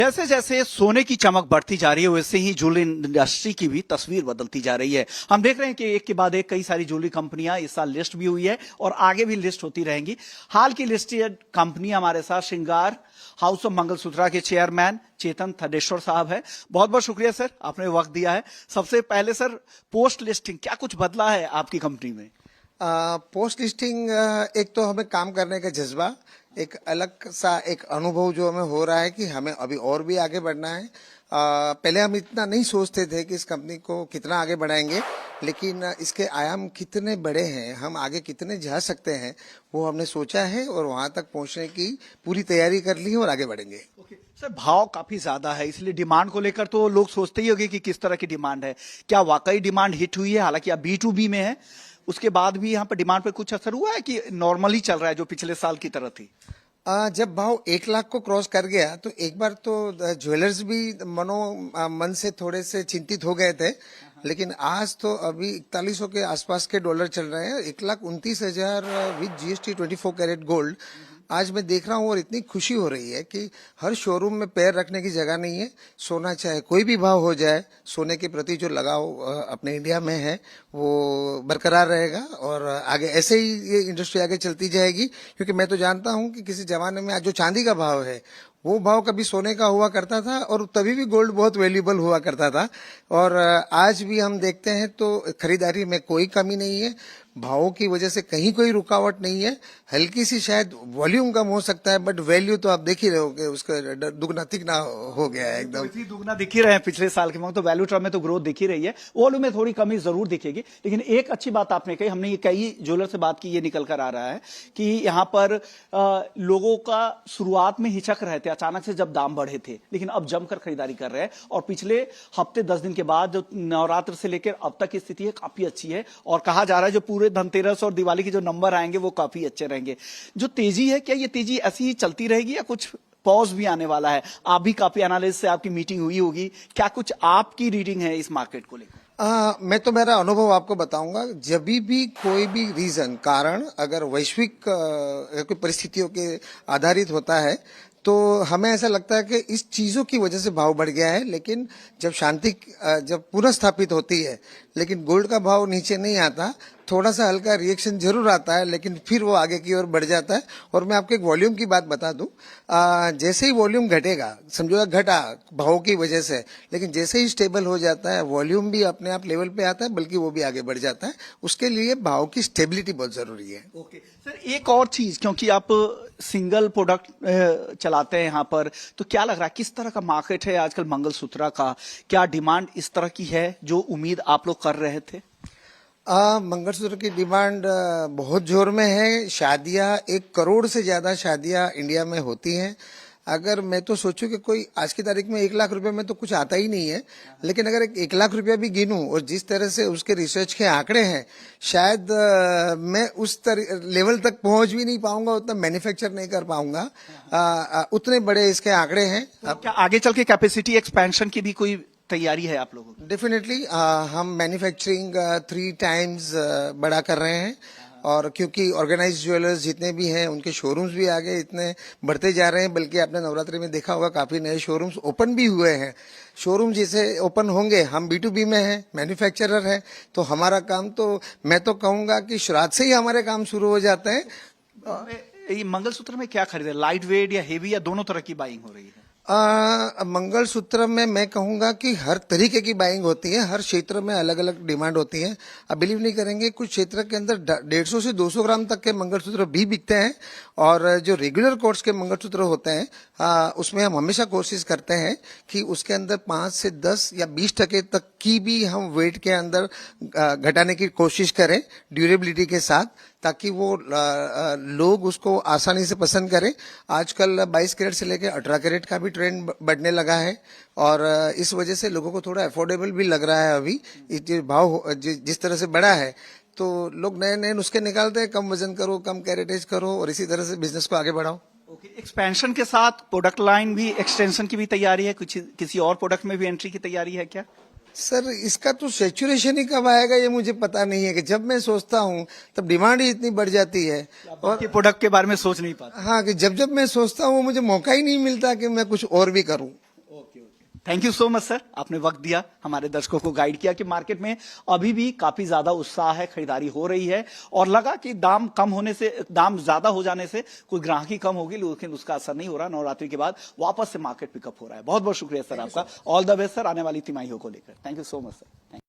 जैसे जैसे सोने की चमक बढ़ती जा रही है वैसे ही ज्वेलरी इंडस्ट्री की भी तस्वीर बदलती जा रही है। हम देख रहे हैं कि एक के बाद एक कई सारी ज्वेलरी कंपनियां इस साल लिस्ट भी हुई है और आगे भी लिस्ट होती रहेंगी। हाल की लिस्टेड कंपनी हमारे साथ श्रृंगार हाउस ऑफ मंगलसूत्रा के चेयरमैन चेतन थडेश्वर साहब है। बहुत बहुत शुक्रिया सर, आपने वक्त दिया है। सबसे पहले सर, पोस्ट लिस्टिंग क्या कुछ बदला है आपकी कंपनी में? पोस्ट लिस्टिंग एक तो हमें काम करने का जज्बा, एक अलग सा एक अनुभव जो हमें हो रहा है कि हमें अभी और भी आगे बढ़ना है। पहले हम इतना नहीं सोचते थे कि इस कंपनी को कितना आगे बढ़ाएंगे, लेकिन इसके आयाम कितने बड़े हैं, हम आगे कितने जा सकते हैं, वो हमने सोचा है और वहां तक पहुंचने की पूरी तैयारी कर ली है और आगे बढ़ेंगे। सर, भाव काफी ज्यादा है, इसलिए डिमांड को लेकर तो लोग सोचते ही होंगे कि किस तरह की डिमांड है। क्या वाकई डिमांड हिट हुई है? हालांकि आप B2B में है, उसके बाद भी यहाँ पर डिमांड पर कुछ असर हुआ है कि नॉर्मली चल रहा है जो पिछले साल की तरह थी? जब भाव 1 लाख को क्रॉस कर गया तो एक बार तो ज्वेलर्स भी मन से थोड़े से चिंतित हो गए थे, लेकिन आज तो अभी 4100 के आसपास के डॉलर चल रहे हैं। 1,29,000 विद GST 24 कैरेट गोल्ड आज मैं देख रहा हूँ और इतनी खुशी हो रही है कि हर शोरूम में पैर रखने की जगह नहीं है। सोना चाहे कोई भी भाव हो जाए, सोने के प्रति जो लगाव अपने इंडिया में है वो बरकरार रहेगा और आगे ऐसे ही ये इंडस्ट्री आगे चलती जाएगी। क्योंकि मैं तो जानता हूँ कि किसी जमाने में आज जो चांदी का भाव है वो भाव कभी सोने का हुआ करता था और तभी भी गोल्ड बहुत वैल्यूएबल हुआ करता था। और आज भी हम देखते हैं तो खरीदारी में कोई कमी नहीं है, भावों की वजह से कहीं कोई रुकावट नहीं है। हल्की सी शायद वॉल्यूम कम हो सकता है, बट वैल्यू तो आप देख ही रहे हो कि उसका दुगना तिगना हो गया है एकदम। तो दुगना दिख ही रहे हैं पिछले साल के मुकाबले, तो वैल्यू टर्म में तो ग्रोथ दिख ही रही है। वॉल्यूम में थोड़ी कमी जरूर दिखेगी, लेकिन एक अच्छी बात आपने कही, हमने ये कई ज्वेलर से बात की, ये निकल कर आ रहा है कि यहाँ पर लोगों का शुरुआत में हिचक रहे थे अचानक से जब दाम बढ़े थे, लेकिन अब जमकर खरीदारी कर रहे हैं और पिछले हफ्ते 10 दिन के बाद जो नवरात्र से लेकर अब तक की स्थिति है काफी अच्छी है। और कहा जा रहा है जो पूरे धनतेरस और दिवाली के जो नंबर आएंगे वो काफी अच्छे रहेंगे। जो तेजी है, क्या ये तेजी ऐसी ही चलती रहेगी या कुछ पॉज भी आने वाला है? आप भी काफी एनालिस्ट से आपकी मीटिंग हुई होगी, क्या कुछ आपकी रीडिंग है इस मार्केट को लेकर? मैं तो मेरा अनुभव आपको बताऊंगा। जब भी कोई भी रीजन कारण अगर वैश्विक कोई परिस्थितियों के आधारित होता है तो हमें ऐसा लगता है कि इस चीजों की वजह से भाव बढ़ गया है, लेकिन जब शांति जब पुनः स्थापित होती है लेकिन गोल्ड का भाव नीचे नहीं आता, थोड़ा सा हल्का रिएक्शन जरूर आता है, लेकिन फिर वो आगे की ओर बढ़ जाता है। और मैं आपको एक वॉल्यूम की बात बता दूं, जैसे ही वॉल्यूम घटेगा, समझो घटा भाव की वजह से, लेकिन जैसे ही स्टेबल हो जाता है वॉल्यूम भी अपने आप लेवल पे आता है, बल्कि वो भी आगे बढ़ जाता है। उसके लिए भाव की स्टेबिलिटी बहुत जरूरी है। ओके सर, एक और चीज, क्योंकि आप सिंगल प्रोडक्ट चलाते हैं यहाँ पर, तो क्या लग रहा है किस तरह का मार्केट है आजकल मंगलसूत्रा का? क्या डिमांड इस तरह की है जो उम्मीद आप लोग कर रहे थे? मंगलसूत्र की डिमांड बहुत जोर में है। शादियां 1 करोड़ से ज्यादा शादियां इंडिया में होती हैं। अगर मैं तो सोचूं कि कोई आज की तारीख में 1 लाख रुपए में तो कुछ आता ही नहीं है, लेकिन अगर 1 लाख रुपया भी गिनूं और जिस तरह से उसके रिसर्च के आंकड़े हैं, शायद मैं उस लेवल तक पहुंच भी नहीं पाऊंगा, उतना मैन्युफैक्चर नहीं कर पाऊंगा। उतने बड़े इसके आंकड़े हैं। तो क्या आगे चल के कैपेसिटी एक्सपेंशन की भी कोई तैयारी है आप लोगों की? डेफिनेटली हम मैन्युफैक्चरिंग 3 टाइम्स बड़ा कर रहे हैं। और क्योंकि ऑर्गेनाइज ज्वेलर्स जितने भी हैं उनके शोरूम्स भी आगे इतने बढ़ते जा रहे हैं, बल्कि आपने नवरात्रि में देखा होगा काफी नए शोरूम्स ओपन भी हुए हैं। शोरूम जैसे ओपन होंगे, हम B2B में हैं, मैन्युफैक्चरर हैं, तो हमारा काम तो मैं तो कहूंगा कि शुरुआत से ही हमारे काम शुरू हो जाते हैं। ये मंगलसूत्र में क्या खरीदे, लाइट वेट या हेवी, या दोनों तरह की बाइंग हो रही है? मंगलसूत्र में मैं कहूंगा कि हर तरीके की बाइंग होती है, हर क्षेत्र में अलग अलग डिमांड होती है। आप बिलीव नहीं करेंगे, कुछ क्षेत्र के अंदर 150 से 200 ग्राम तक के मंगलसूत्र भी बिकते हैं। और जो रेगुलर कोर्स के मंगलसूत्र होते हैं उसमें हम हमेशा कोशिश करते हैं कि उसके अंदर 5 से 10 या 20% तक की भी हम वेट के अंदर घटाने की कोशिश करें ड्यूरेबिलिटी के साथ, ताकि वो लोग उसको आसानी से पसंद करें। आजकल 22 कैरेट से लेकर 18 कैरेट का भी ट्रेंड बढ़ने लगा है और इस वजह से लोगों को थोड़ा अफोर्डेबल भी लग रहा है। अभी भाव जिस तरह से बढ़ा है तो लोग नए नए नुस्खे निकालते हैं, कम वजन करो, कम कैरेटेज करो और इसी तरह से बिजनेस को आगे बढ़ाओ। एक्सपेंशन के साथ प्रोडक्ट लाइन भी एक्सटेंशन की भी तैयारी है, कुछ किसी और प्रोडक्ट में भी एंट्री की तैयारी है क्या? सर, इसका तो सैचुरेशन ही कब आएगा ये मुझे पता नहीं है। कि जब मैं सोचता हूँ तब डिमांड ही इतनी बढ़ जाती है और प्रोडक्ट के बारे में सोच नहीं पाता। हाँ, कि जब जब मैं सोचता हूँ मुझे मौका ही नहीं मिलता कि मैं कुछ और भी करूँ। Thank you so much sir, आपने वक्त दिया, हमारे दर्शकों को गाइड किया कि मार्केट में अभी भी काफी ज्यादा उत्साह है, खरीदारी हो रही है और लगा कि दाम कम होने से, दाम ज्यादा हो जाने से कुछ ग्राहकी कम होगी, लेकिन उसका असर नहीं हो रहा। नवरात्रि के बाद वापस से मार्केट पिकअप हो रहा है। बहुत बहुत शुक्रिया सर आपका, ऑल द बेस्ट सर आने वाली तिमाहियों को लेकर। Thank you so much sir.